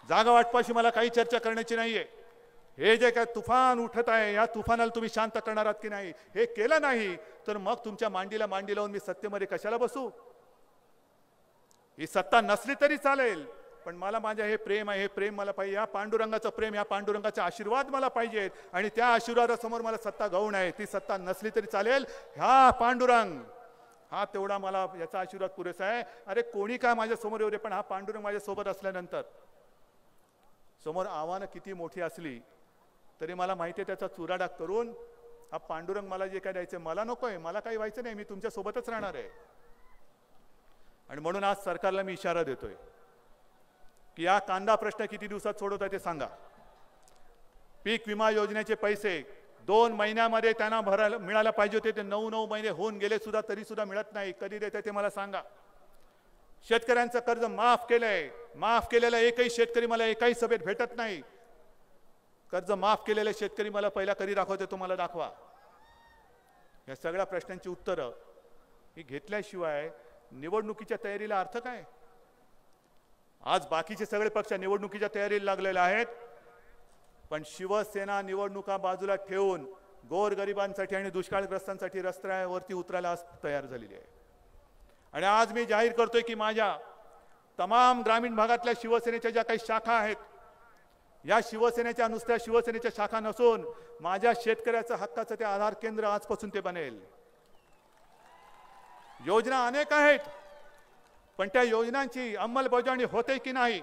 जागा वाटपाशी मला काही चर्चा करण्याची नाहीये. हे जे काय तुफान उठत आहे, या तुफानाला तुम्ही शांत करणार आहात की नाही? हे केलं नाही तर मग तुमच्या मांडीला मांडी लावून मी सत्तेमध्ये कशाला बसू? ही सत्ता नसली तरी चालेल, पण मला माझ्या हे प्रेम आहे, हे प्रेम मला पाहिजे, या पांडुरंगाचं प्रेम, या पांडुरंगाचे आशीर्वाद मला पाहिजेत. आणि त्या आशीर्वादासमोर मला सत्ता गौण आहे. ती सत्ता नसली तरी चालेल, ह्या पांडुरंग हा तेवढा मला याचा आशीर्वाद पुरेसा आहे. अरे कोणी काय माझ्या समोर येऊ दे, पण हा पांडुरंग माझ्या सोबत असल्यानंतर समोर आव्हानं किती मोठी असली तरी मला माहिती आहे त्याचा चुराडा करून हा पांडुरंग मला जे काय द्यायचं मला नकोय, मला काही व्हायचं नाही, मी तुमच्या सोबतच राहणार आहे. आणि म्हणून आज सरकारला मी इशारा देतोय की या कांदा प्रश्न किती दिवसात सोडवता ते सांगा. पीक विमा योजनेचे पैसे 2 महिन्यामध्ये त्यांना भरायला मिळायला पाहिजे होते, ते 9 महिने होऊन गेले सुद्धा तरी सुद्धा मिळत नाही. कधी देते ते मला सांगा. शेतकऱ्यांचं कर्ज माफ केलंय, माफ केलेला एकही शेतकरी मला एकाही सभेत भेटत नाही. कर्ज माफ केलेले शेतकरी मला पहिला कधी दाखवते तुम्हाला दाखवा. या सगळ्या प्रश्नांची उत्तरं ही घेतल्याशिवाय निवडणुकीच्या तयारीला अर्थ काय? आज बाकीचे सगळे पक्ष निवडणुकीच्या तयारीला लागलेले आहेत, पण शिवसेना निवडणुका बाजूला ठेवून गोरगरिबांसाठी आणि दुष्काळग्रस्तांसाठी रस्त्यावरती उतरायला आज तयार झालेली आहे. आणि आज मी जाहीर करतोय की माझ्या तमाम ग्रामीण भागातल्या शिवसेनेच्या ज्या काही शाखा आहेत, या शिवसेनेच्या नुसत्या शिवसेनेच्या शाखा नसून माझ्या शेतकऱ्याचं हक्काचं ते आधार केंद्र आजपासून ते बनेल. योजना अनेक आहेत, पण त्या योजनांची अंमलबजावणी होते की नाही,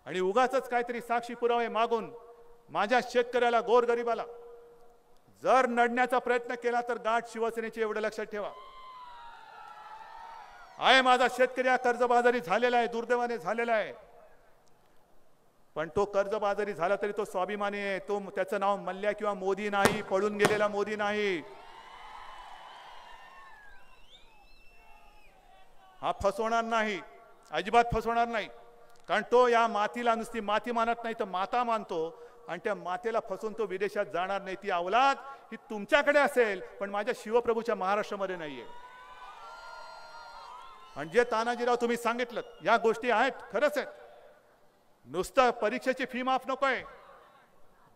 आणि उगाचच काहीतरी साक्षी पुरावे मागून माझ्या शेतकऱ्याला गोरगरिबाला जर नडण्याचा प्रयत्न केला तर गाठ शिवसेनेची, एवढं लक्षात ठेवा. आहे माझा शेतकरी हा कर्जबाजारी झालेला आहे, दुर्दैवाने झालेला आहे, पण तो कर्जबाजारी झाला तरी तो स्वाभिमानी आहे. तो त्याचं नाव मल्ल्या किंवा मोदी नाही, पळून गेलेला मोदी नाही. हा फसवणार नाही, अजिबात फसवणार नाही, कारण तो या मातीला नुसती माती मानत नाही तर माता मानतो, आणि त्या मातेला फसवून तो विदेशात जाणार नाही. ती अवलाद ही तुमच्याकडे असेल, पण माझ्या शिवप्रभूच्या महाराष्ट्रामध्ये नाहीये. म्हणजे तानाजीराव तुम्ही सांगितलं या गोष्टी आहेत, खरंच आहेत. नुसतं परीक्षेची फी माफ नकोय,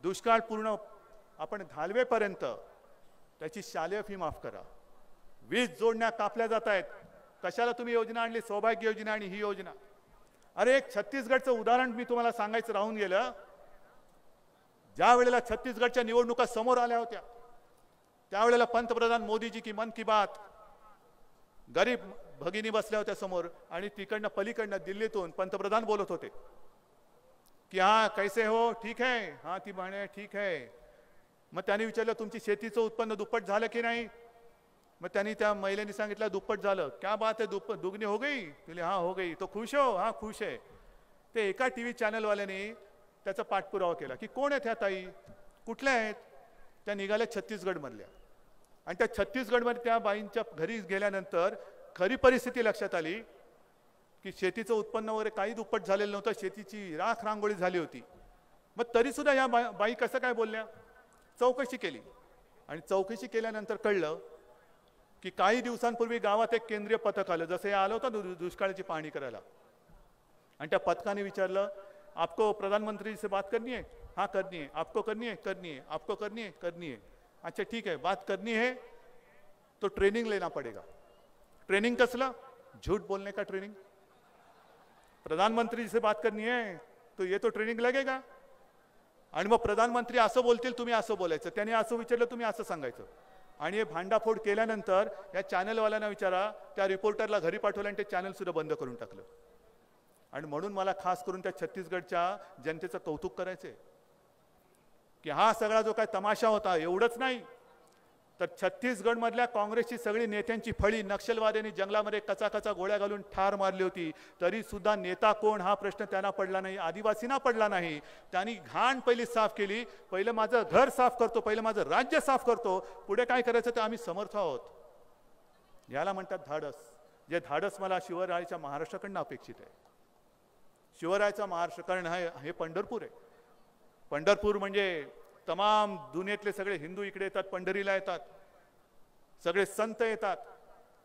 दुष्काळ पूर्ण आपण घालवेपर्यंत त्याची शालेय फी माफ करा. वीज जोडण्या कापल्या जात आहेत, कशाला तुम्ही योजना आणली? सौभाग्य योजना आणि ही योजना. अरे एक छत्तीसगडचं उदाहरण मी तुम्हाला सांगायचं राहून गेलं. ज्या वेळेला छत्तीसगडच्या निवडणुका समोर आल्या होत्या त्यावेळेला पंतप्रधान मोदीजी की मन की बात गरीब भगिनी बसल्या होत्या समोर, आणि तिकडनं पलीकडनं दिल्लीतून पंतप्रधान बोलत होते की हाँ कैसे हो, ठीक है? हाँ ती म्हणे ठीक है. मग त्यांनी विचारलं तुमची शेतीचं उत्पन्न दुप्पट झालं की नाही? मग त्यांनी त्या महिलेने सांगितलं दुप्पट झालं. क्या बात है, दुगनी हो गई? बोले हाँ हो गई. तो खुश हो? हाँ खुश है. ते एका टीव्ही चॅनलवाल्याने त्याचा पाठपुरावा केला की कोण आहेत ह्या ताई, कुठल्या आहेत? त्या निघाल्या छत्तीसगडमधल्या, आणि त्या छत्तीसगडमध्ये त्या बाईंच्या घरी गेल्यानंतर खरी परिस्थिती लक्षात आली की शेतीचं उत्पन्न वगैरे काही दुप्पट झालेलं नव्हतं, शेतीची राख रांगोळी झाली होती. मग तरी सुद्धा या बाई कसं काय बोलल्या? चौकशी केली, आणि चौकशी केल्यानंतर कळलं की काही दिवसांपूर्वी गावात एक केंद्रीय पथक आलं, जसं हे आलं होतं दुष्काळाची पाहणी करायला, आणि त्या पथकाने विचारलं आपको प्रधानमंत्री से बात करनी है? हाँ करनी है. आपको करनी है? करनी है. आपको करनी है? करनी है. अच्छा ठीक है, बात करनी है तो ट्रेनिंग लेना पड़ेगा. ट्रेनिंग कसला? झूठ बोलने का ट्रेनिंग. प्रधानमंत्री से बात करनी है तो ये तो ट्रेनिंग लगेगा. आणि मग प्रधानमंत्री असं बोलतील, तुम्ही असं बोलायचं, त्याने असं विचारलं तुम्ही असं सांगायचं. आणि हे भांडाफोड केल्यानंतर या चॅनलवाल्यांना विचारा, त्या रिपोर्टरला घरी पाठवलं आणि ते चॅनल सुद्धा बंद करून टाकलं. आणि म्हणून मला खास करून त्या छत्तीसगडच्या जनतेचं कौतुक करायचंय. की हा सगळा जो काय तमाशा होता एवढंच नाही तर छत्तीसगड मधल्या काँग्रेसची सगळी नेत्यांची फळी नक्षलवाद्यांनी जंगलामध्ये कचाकचा गोळ्या घालून ठार मारली होती, तरी सुद्धा नेता कोण हा प्रश्न त्यांना पडला नाही, आदिवासींना पडला नाही. त्यांनी घाण पहिली साफ केली. पहिलं माझं घर साफ करतो, पहिलं माझं राज्य साफ करतो, पुढे काय करायचं ते आम्ही समर्थ आहोत. याला म्हणतात धाडस. जे धाडस मला शिवरायाच्या महाराष्ट्राकडनं अपेक्षित आहे. शिवरायाचा महाराष्ट्र कारण हे पंढरपूर आहे. पंढरपूर म्हणजे तमाम दुनियेतले सगळे हिंदू इकडे येतात, पंढरीला येतात, सगळे संत येतात.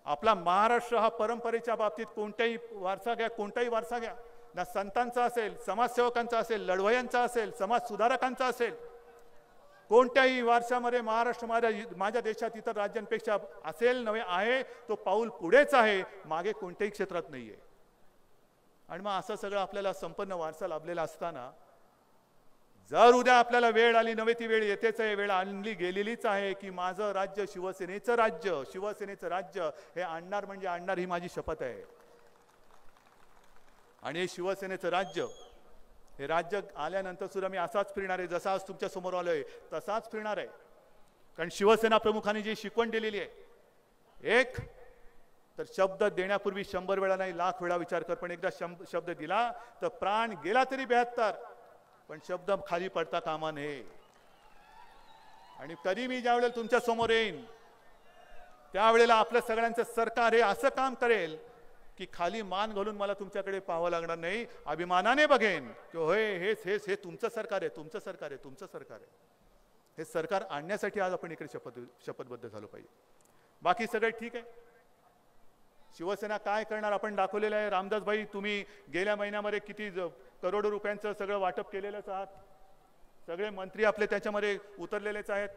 आपला महाराष्ट्र हा परंपरेच्या बाबतीत कोणताही वारसा घ्या ना, संतांचा असेल, समाजसेवकांचा असेल, लढवयांचा असेल, समाज सुधारकांचा असेल, कोणत्याही वारशामध्ये महाराष्ट्र माझ्या देशात इतर राज्यांपेक्षा असेल नव्हे आहे, तो पाऊल पुढेच आहे, मागे कोणत्याही क्षेत्रात नाहीये. आणि मग असं सगळं आपल्याला संपन्न वारसा लाभलेला असताना जर उद्या आपल्याला वेळ आली, नव्हे ती वेळ येतेच आहे, वेळ आणली गेलेलीच आहे की माझं राज्य शिवसेनेचं राज्य हे आणणार म्हणजे आणणार, ही माझी शपथ आहे. आणि हे शिवसेनेचं राज्य, हे राज्य आल्यानंतर सुद्धा मी असाच फिरणार आहे, जसा आज तुमच्या समोर आलोय तसाच फिरणार आहे. कारण शिवसेना प्रमुखांनी जी शिकवण दिलेली आहे, एक तर शब्द देण्यापूर्वी 100 वेळा नाही, लाख वेळा विचार कर, पण एकदा शब्द दिला तर प्राण गेला तरी 72, पण शब्द खाली पडता कामा नये. आणि तरी मी ज्यावेळेला तुमच्या समोर येईन त्यावेळेला आपलं सगळ्यांचं सरकार हे असं काम करेल की खाली मान घालून मला तुमच्याकडे पाहावं लागणार नाही, अभिमानाने बघेन की होय हे तुमचं सरकार आहे. हे सरकार आणण्यासाठी आज आपण इकडे शपथबद्ध झालो पाहिजे. बाकी सगळे ठीक आहे. शिवसेना काय करणार आपण दाखवलेलं आहे. रामदास भाई, तुम्ही गेल्या महिन्यामध्ये किती करोडो रुपयांचं सगळं वाटप केलेलंच आहात, सगळे मंत्री आपले त्याच्यामध्ये उतरलेलेच आहेत.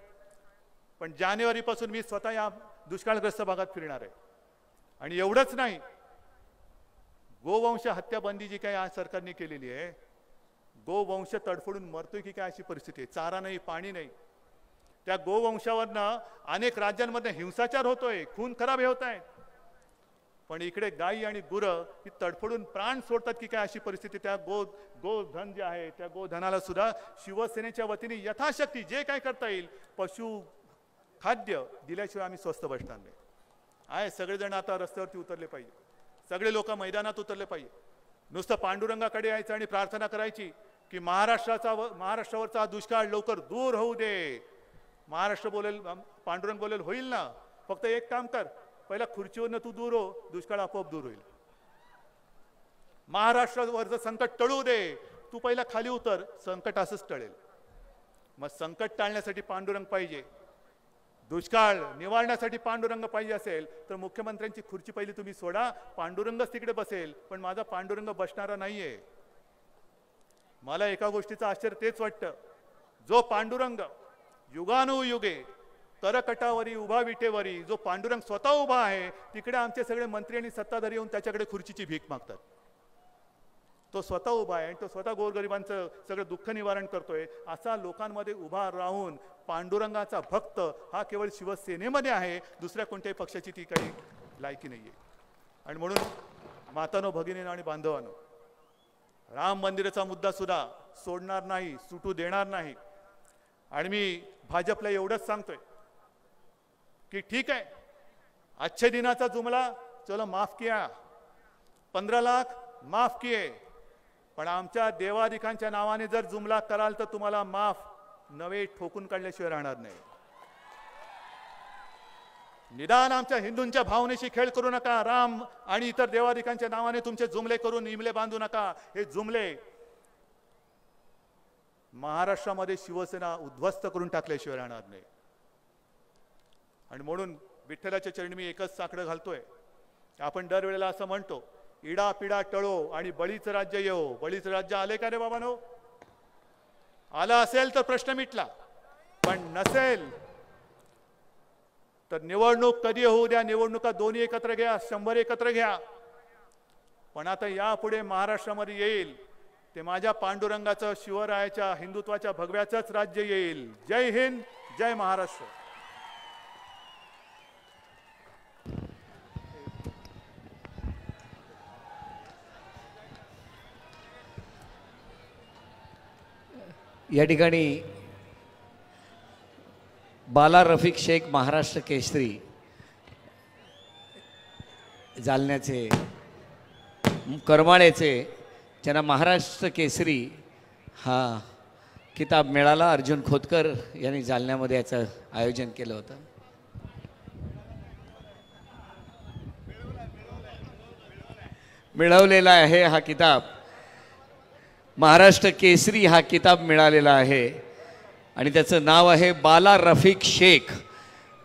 पण जानेवारीपासून मी स्वतः या दुष्काळग्रस्त भागात फिरणार आहे. आणि एवढंच नाही, गोवंश हत्या बंदी जी काय आज सरकारने केलेली आहे, गोवंश तडफडून मरतोय की काय अशी परिस्थिती आहे. चारा नाही, पाणी नाही. त्या गोवंशावरनं अनेक राज्यांमध्ये हिंसाचार होतोय, खून खराब होत आहे. पण इकडे गायी आणि गुरं ही तडफडून प्राण सोडतात की काय अशी परिस्थिती. त्या गोधन जे आहे त्या गोधनाला सुद्धा शिवसेनेच्या वतीने यथाशक्ती जे काय करता येईल, पशु खाद्य दिल्याशिवाय आम्ही स्वस्थ बसणार नाही आहे. सगळेजण आता रस्त्यावरती उतरले पाहिजे, सगळे लोक मैदानात उतरले पाहिजे. नुसतं पांडुरंगाकडे यायचं आणि प्रार्थना करायची की महाराष्ट्रावरचा दुष्काळ लवकर दूर होऊ दे. महाराष्ट्र बोलेल, पांडुरंग बोलेल होईल ना, फक्त एक काम कर, पहिला खुर्चीवरनं तू दूर हो, दुष्काळ आपोआप दूर होईल. महाराष्ट्रावरचं संकट टळू दे, तू पहिला खाली उतर, संकट असंच टळेल. मग संकट टाळण्यासाठी पांडुरंग पाहिजे, दुष्काळ निवारण्यासाठी पांडुरंग पाहिजे असेल तर मुख्यमंत्र्यांची खुर्ची पहिली तुम्ही सोडा, पांडुरंगच तिकडे बसेल. पण माझा पांडुरंग बसणारा नाहीये. मला एका गोष्टीचं आश्चर्य तेच वाटतं, जो पांडुरंग युगानुयुगे करकटावरी उभा विटेवरी, जो पांडुरंग स्वतः उभा आहे, तिकडे आमचे सगळे मंत्री आणि सत्ताधारी येऊन त्याच्याकडे खुर्चीची भीक मागतात. तो स्वतः उभा आहे आणि तो स्वतः गोरगरिबांचं सगळं दुःख निवारण करतोय. असा लोकांमध्ये उभा राहून पांडुरंगाचा भक्त हा केवळ शिवसेनेमध्ये आहे, दुसऱ्या कोणत्याही पक्षाची ती काही लायकी नाहीये. आणि म्हणून मातानो, भगिनीनो आणि बांधवांनो, राम मंदिराचा मुद्दा सुद्धा सोडणार नाही, सुटू देणार नाही. आणि मी भाजपला एवढंच सांगतोय की ठीक आहे, अच्छे दिनाचा जुमला चलो माफ किया, 15 लाख माफ किए, पण आमच्या देवाधिकांच्या नावाने जर जुमला कराल तर तुम्हाला माफ नवे ठोकून काढल्याशिवाय राहणार नाही. निदान आमच्या हिंदूंच्या भावनेशी खेळ करू नका. राम आणि इतर देवाधिकांच्या नावाने तुमचे जुमले करून इमले बांधू नका. हे जुमले महाराष्ट्रामध्ये शिवसेना उद्ध्वस्त करून टाकल्याशिवाय राहणार नाही. आणि म्हणून विठ्ठलाच्या चरणी मी एकच साकडं घालतोय. आपण दरवेळेला असं म्हणतो, इडा पिडा टळो आणि बळीचं राज्य येवो. बळीचं राज्य आले का रे बाबांनो? आला असेल तर प्रश्न मिटला, पण नसेल तर निवडणूक कधी होऊ द्या, निवडणुका दोन्ही एकत्र घ्या, 100 एकत्र घ्या. पण आता यापुढे महाराष्ट्रामध्ये येईल ते माझ्या पांडुरंगाचं, शिवरायाच्या, हिंदुत्वाच्या भगव्याचंच राज्य येईल. जय हिंद, जय महाराष्ट्र. या ठिकाणी बाला रफिक शेख महाराष्ट्र केसरी जालन्याचे करमाळ्याचे ज्यांना महाराष्ट्र केसरी हा किताब मिळाला, अर्जुन खोतकर यांनी जालन्यामध्ये याचं आयोजन केलं होतं. मिळवलेला आहे हा किताब. महाराष्ट्र केसरी हा किताब मिळालेला आहे आणि त्याचं नाव आहे बाला रफिक शेख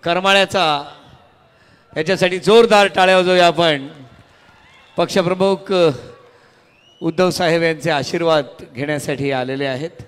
करमाळ्याचा. याच्यासाठी जोरदार टाळ्या वाजवूया आपण. पक्षप्रमुख उद्धव साहेब यांचे आशीर्वाद घेण्यासाठी आलेले आहेत.